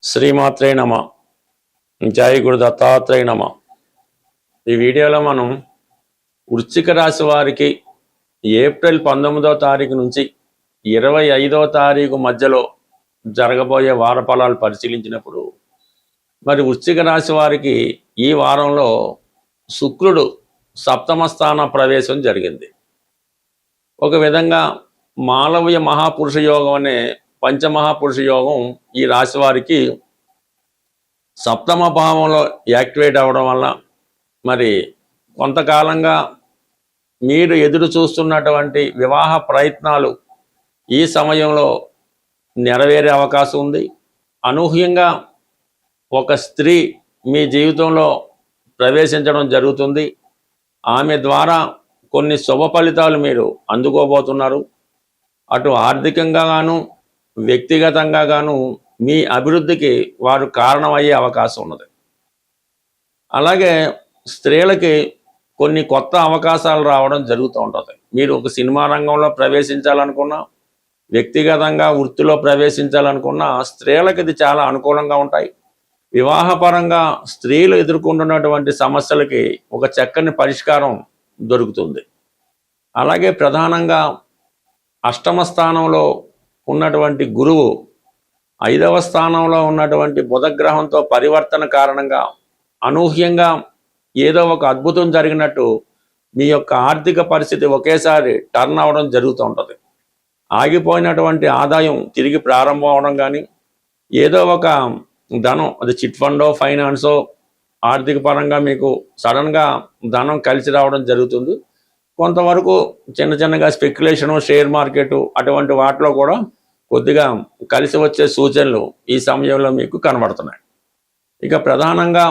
శ్రీమాత్రే నమ. జై గురు దత్తాత్రేయ నమ. ఈ వీడియోలో మనం వృశ్చిక రాశి వారికి ఏప్రిల్ 19వ తారీఖు నుంచి 25వ తారీఖు మధ్యలో జరగబోయే వార ఫలాలు పరిశీలించినప్పుడు మరి వృశ్చిక రాశి వారికి ఈ వారంలో శుక్రుడు సప్తమ స్థాన ప్రవేశం జరిగింది. ఒక విధంగా మాలవ్య మహాపురుష యోగం అనే పంచమహాపురుష యోగం ఈ రాశి వారికి సప్తమ భావంలో యాక్టివేట్ అవ్వడం వల్ల మరి కొంతకాలంగా మీరు ఎదురు చూస్తున్నటువంటి వివాహ ప్రయత్నాలు ఈ సమయంలో నెరవేరే అవకాశం ఉంది. అనూహ్యంగా ఒక స్త్రీ మీ జీవితంలో ప్రవేశించడం జరుగుతుంది. ఆమె ద్వారా కొన్ని శుభ ఫలితాలు మీరు అందుకోబోతున్నారు. అటు ఆర్థికంగా గాను వ్యక్తిగతంగా గాను మీ అభివృద్ధికి వారు కారణమయ్యే అవకాశం ఉన్నది. అలాగే స్త్రీలకి కొన్ని కొత్త అవకాశాలు రావడం జరుగుతూ ఉంటుంది. మీరు ఒక సినిమా రంగంలో ప్రవేశించాలనుకున్నా, వ్యక్తిగతంగా వృత్తిలో ప్రవేశించాలనుకున్నా స్త్రీలకు ఇది చాలా అనుకూలంగా ఉంటాయి. వివాహపరంగా స్త్రీలు ఎదుర్కొంటున్నటువంటి సమస్యలకి ఒక చక్కని పరిష్కారం దొరుకుతుంది. అలాగే ప్రధానంగా అష్టమ స్థానంలో ఉన్నటువంటి గురువు 5వ స్థానంలో ఉన్నటువంటి బుధగ్రహంతో పరివర్తన కారణంగా అనూహ్యంగా ఏదో ఒక అద్భుతం జరిగినట్టు మీ యొక్క ఆర్థిక పరిస్థితి ఒకేసారి టర్న్ అవ్వడం జరుగుతూ ఉంటుంది. ఆగిపోయినటువంటి ఆదాయం తిరిగి ప్రారంభం అవడం కానీ, ఏదో ఒక ధనం, అది చిట్ ఫండో ఫైనాన్సో ఆర్థిక పరంగా మీకు సడన్గా ధనం కలిసి రావడం జరుగుతుంది. కొంతవరకు చిన్నగా స్పెక్యులేషను, షేర్ మార్కెటు అటువంటి వాటిలో కూడా కొద్దిగా కలిసి వచ్చే సూచనలు ఈ సమయంలో మీకు కనబడుతున్నాయి. ఇక ప్రధానంగా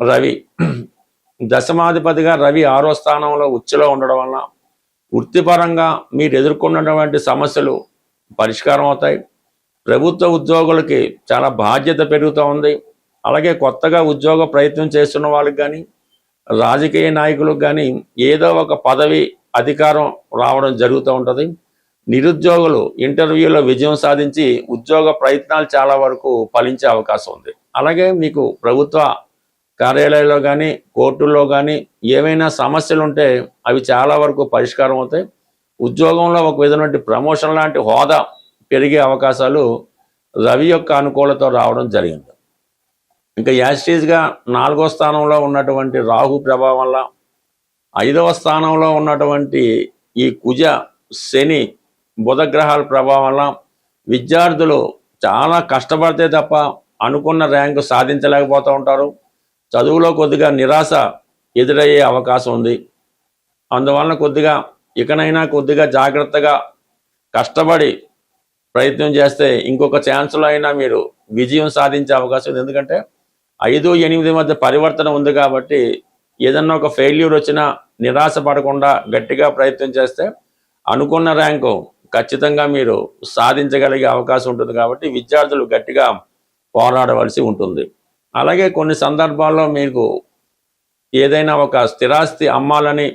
రవి దశమాధిపతిగా రవి 6వ స్థానంలో ఉచ్చులో ఉండడం వలన వృత్తిపరంగా మీరు ఎదుర్కొన్నటువంటి సమస్యలు పరిష్కారం అవుతాయి. ప్రభుత్వ ఉద్యోగులకి చాలా బాధ్యత పెరుగుతూ ఉంది. అలాగే కొత్తగా ఉద్యోగ ప్రయత్నం చేస్తున్న వాళ్ళకి కానీ, రాజకీయ నాయకులకు కానీ ఏదో ఒక పదవి అధికారం రావడం జరుగుతూ ఉంటుంది. నిరుద్యోగులు ఇంటర్వ్యూలో విజయం సాధించి ఉద్యోగ ప్రయత్నాలు చాలా వరకు ఫలించే అవకాశం ఉంది. అలాగే మీకు ప్రభుత్వ కార్యాలయాల్లో కానీ కోర్టుల్లో కానీ ఏవైనా సమస్యలు ఉంటే అవి చాలా వరకు పరిష్కారం అవుతాయి. ఉద్యోగంలో ఒక విధమైన ప్రమోషన్ లాంటి హోదా పెరిగే అవకాశాలు రవి యొక్క అనుకూలతో రావడం జరిగింది. ఇంకా యాస్టీజ్గా 4వ స్థానంలో ఉన్నటువంటి రాహు ప్రభావం వల్ల 5వ స్థానంలో ఉన్నటువంటి ఈ కుజ శని బుధగ్రహాల ప్రభావం వల్ల విద్యార్థులు చాలా కష్టపడితే తప్ప అనుకున్న ర్యాంకు సాధించలేకపోతూ ఉంటారు. చదువులో కొద్దిగా నిరాశ ఎదురయ్యే అవకాశం ఉంది. అందువలన కొద్దిగా ఇకనైనా కొద్దిగా జాగ్రత్తగా కష్టపడి ప్రయత్నం చేస్తే ఇంకొక ఛాన్స్లో అయినా మీరు విజయం సాధించే అవకాశం ఉంది. ఎందుకంటే 5, 8 మధ్య పరివర్తన ఉంది కాబట్టి ఏదన్నా ఒక ఫెయిల్యూర్ వచ్చినా నిరాశ పడకుండా గట్టిగా ప్రయత్నం చేస్తే అనుకున్న ర్యాంకు ఖచ్చితంగా మీరు సాధించగలిగే అవకాశం ఉంటుంది. కాబట్టి విద్యార్థులు గట్టిగా పోరాడవలసి ఉంటుంది. అలాగే కొన్ని సందర్భాల్లో మీకు ఏదైనా ఒక స్థిరాస్తి అమ్మాలని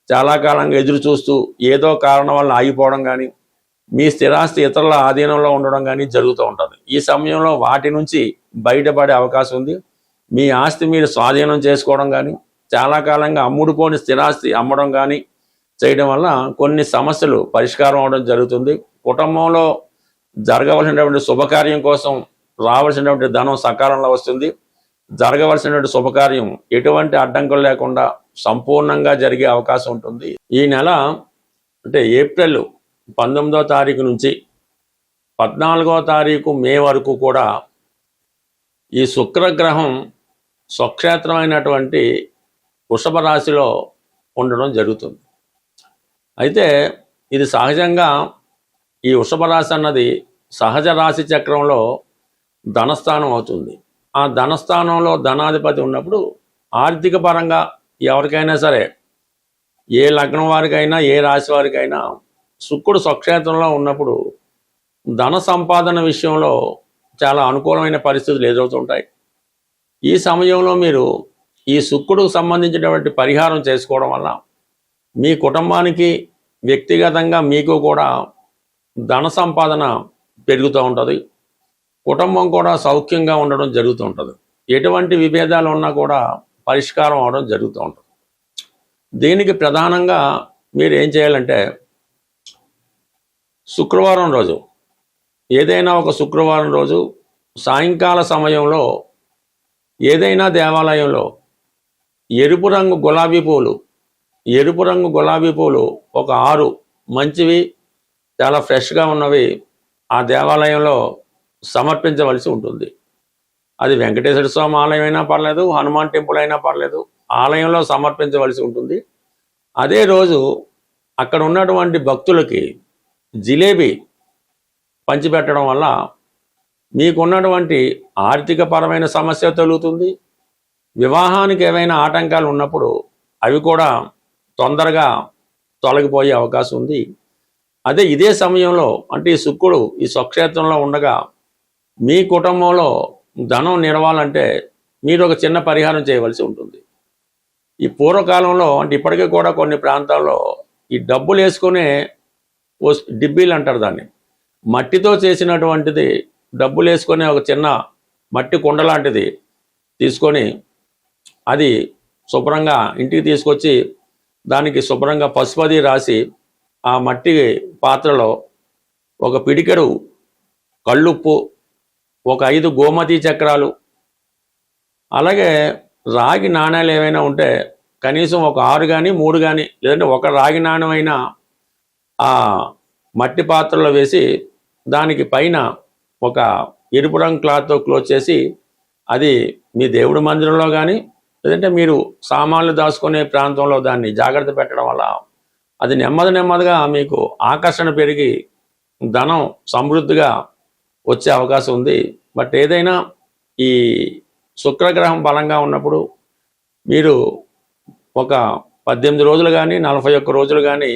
చాలా కాలంగా ఎదురు చూస్తూ ఏదో కారణం వల్ల ఆగిపోవడం కానీ, మీ స్థిరాస్తి ఇతరుల ఆధీనంలో ఉండడం కానీ జరుగుతూ ఉంటుంది. ఈ సమయంలో వాటి నుంచి బయటపడే అవకాశం ఉంది. మీ ఆస్తి మీరు స్వాధీనం చేసుకోవడం కానీ, చాలా కాలంగా అమ్ముడుపోని స్థిరాస్తి అమ్మడం కానీ చేయడం వల్ల కొన్ని సమస్యలు పరిష్కారం అవడం జరుగుతుంది. కుటుంబంలో జరగవలసినటువంటి శుభకార్యం కోసం రావాల్సినటువంటి ధనం సకాలంలో వస్తుంది. జరగవలసినటువంటి శుభకార్యం ఎటువంటి అడ్డంకులు లేకుండా సంపూర్ణంగా జరిగే అవకాశం ఉంటుంది. ఈ నెల అంటే ఏప్రిల్ 19వ తారీఖు నుంచి 14వ తారీఖు మే వరకు కూడా ఈ శుక్రగ్రహం స్వక్షేత్రమైనటువంటి వృషభ రాశిలో ఉండడం జరుగుతుంది. అయితే ఇది సహజంగా ఈ వృషభ రాశి అన్నది సహజ రాశి చక్రంలో ధనస్థానం అవుతుంది. ఆ ధనస్థానంలో ధనాధిపతి ఉన్నప్పుడు ఆర్థిక పరంగా ఎవరికైనా సరే, ఏ లగ్నం వారికైనా ఏ రాశి వారికైనా శుక్రుడు స్వక్షేత్రంలో ఉన్నప్పుడు ధన సంపాదన విషయంలో చాలా అనుకూలమైన పరిస్థితులు ఎదురవుతుంటాయి. ఈ సమయంలో మీరు ఈ శుక్రుడికి సంబంధించినటువంటి పరిహారం చేసుకోవడం వల్ల మీ కుటుంబానికి వ్యక్తిగతంగా మీకు కూడా ధన సంపాదన పెరుగుతూ ఉంటుంది. కుటుంబం కూడా సౌఖ్యంగా ఉండడం జరుగుతూ ఉంటుంది. ఎటువంటి విభేదాలు ఉన్నా కూడా పరిష్కారం అవడం జరుగుతూ ఉంటుంది. దీనికి ప్రధానంగా మీరు ఏం చేయాలంటే, శుక్రవారం రోజు, ఏదైనా ఒక శుక్రవారం రోజు సాయంకాల సమయంలో ఏదైనా దేవాలయంలో ఎరుపు రంగు గులాబీ పూలు ఒక 6 మంచివి, చాలా ఫ్రెష్గా ఉన్నవి ఆ దేవాలయంలో సమర్పించవలసి ఉంటుంది. అది వెంకటేశ్వర స్వామి ఆలయం అయినా పర్లేదు, హనుమాన్ టెంపుల్ అయినా పర్లేదు, ఆలయంలో సమర్పించవలసి ఉంటుంది. అదే రోజు అక్కడ ఉన్నటువంటి భక్తులకి జిలేబీ పంచిపెట్టడం వల్ల మీకున్నటువంటి ఆర్థికపరమైన సమస్య తొలుగుతుంది. వివాహానికి ఏవైనా ఆటంకాలు ఉన్నప్పుడు అవి కూడా తొందరగా తొలగిపోయే అవకాశం ఉంది. అదే ఇదే సమయంలో, అంటే ఈ శుక్రుడు ఈ స్వక్షేత్రంలో ఉండగా మీ కుటుంబంలో ధనం నిలవాలంటే మీరు ఒక చిన్న పరిహారం చేయవలసి ఉంటుంది. ఈ పూర్వకాలంలో, అంటే ఇప్పటికీ కూడా కొన్ని ప్రాంతాల్లో ఈ డబ్బులు వేసుకునే డిబ్బీలు అంటారు దాన్ని, మట్టితో చేసినటువంటిది డబ్బులు వేసుకునే ఒక చిన్న మట్టి కుండ లాంటిది తీసుకొని అది శుభ్రంగా ఇంటికి తీసుకొచ్చి దానికి శుభ్రంగా పసుపది రాసి ఆ మట్టి పాత్రలో ఒక పిడికెడు కళ్ళుప్పు, ఒక 5 గోమతి చక్రాలు, అలాగే రాగి నాణ్యాలు ఏవైనా ఉంటే కనీసం ఒక 6 కానీ 3 కానీ, లేదంటే ఒక రాగి నాణ్యమైనా ఆ మట్టి పాత్రలో వేసి దానికి పైన ఒక ఎరుపు రంగు క్లాత్తో క్లోజ్ చేసి అది మీ దేవుడి మందిరంలో కానీ, లేదంటే మీరు సామాన్లు దాచుకునే ప్రాంతంలో దాన్ని జాగ్రత్త పెట్టడం వల్ల అది నెమ్మదిగా మీకు ఆకర్షణ పెరిగి ధనం సమృద్ధిగా వచ్చే అవకాశం ఉంది. బట్ ఏదైనా ఈ శుక్రగ్రహం బలంగా ఉన్నప్పుడు మీరు ఒక 18 రోజులు కానీ 41 రోజులు కానీ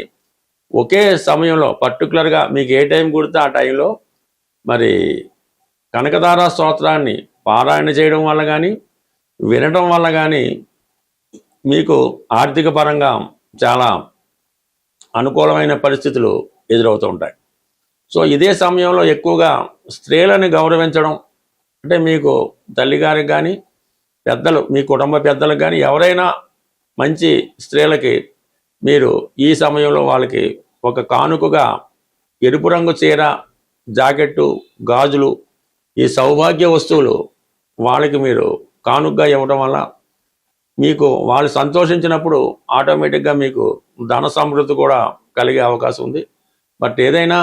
ఒకే సమయంలో పర్టికులర్గా మీకు ఏ టైం కుడితే ఆ టైంలో మరి కనకదార స్తోత్రాన్ని పారాయణ చేయడం వల్ల కానీ వినడం వల్ల కానీ మీకు ఆర్థిక పరంగా చాలా అనుకూలమైన పరిస్థితులు ఎదురవుతూ ఉంటాయి. సో ఇదే సమయంలో ఎక్కువగా స్త్రీలను గౌరవించడం, అంటే మీకు తల్లిగారికి కానీ పెద్దలు, మీ కుటుంబ పెద్దలకు కానీ ఎవరైనా మంచి స్త్రీలకి మీరు ఈ సమయంలో వాళ్ళకి ఒక కానుకగా ఎరుపు రంగు చీర, జాకెట్టు, గాజులు, ఈ సౌభాగ్య వస్తువులు వాళ్ళకి మీరు కానుకగా ఇవ్వడం వల్ల మీకు వాళ్ళు సంతోషించినప్పుడు ఆటోమేటిక్గా మీకు ధన సమృద్ధి కూడా కలిగే అవకాశం ఉంది. బట్ ఏదైనా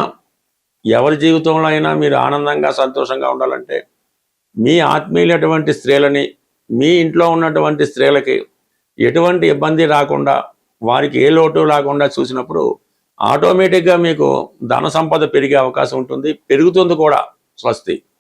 ఎవరి జీవితంలో అయినా మీరు ఆనందంగా సంతోషంగా ఉండాలంటే మీ ఆత్మీయులటువంటి స్త్రీలని, మీ ఇంట్లో ఉన్నటువంటి స్త్రీలకి ఎటువంటి ఇబ్బంది రాకుండా, వారికి ఏ లోటు రాకుండా చూసినప్పుడు ఆటోమేటిక్గా మీకు ధన సంపద పెరిగే అవకాశం ఉంటుంది, పెరుగుతుంది కూడా. స్వస్తి.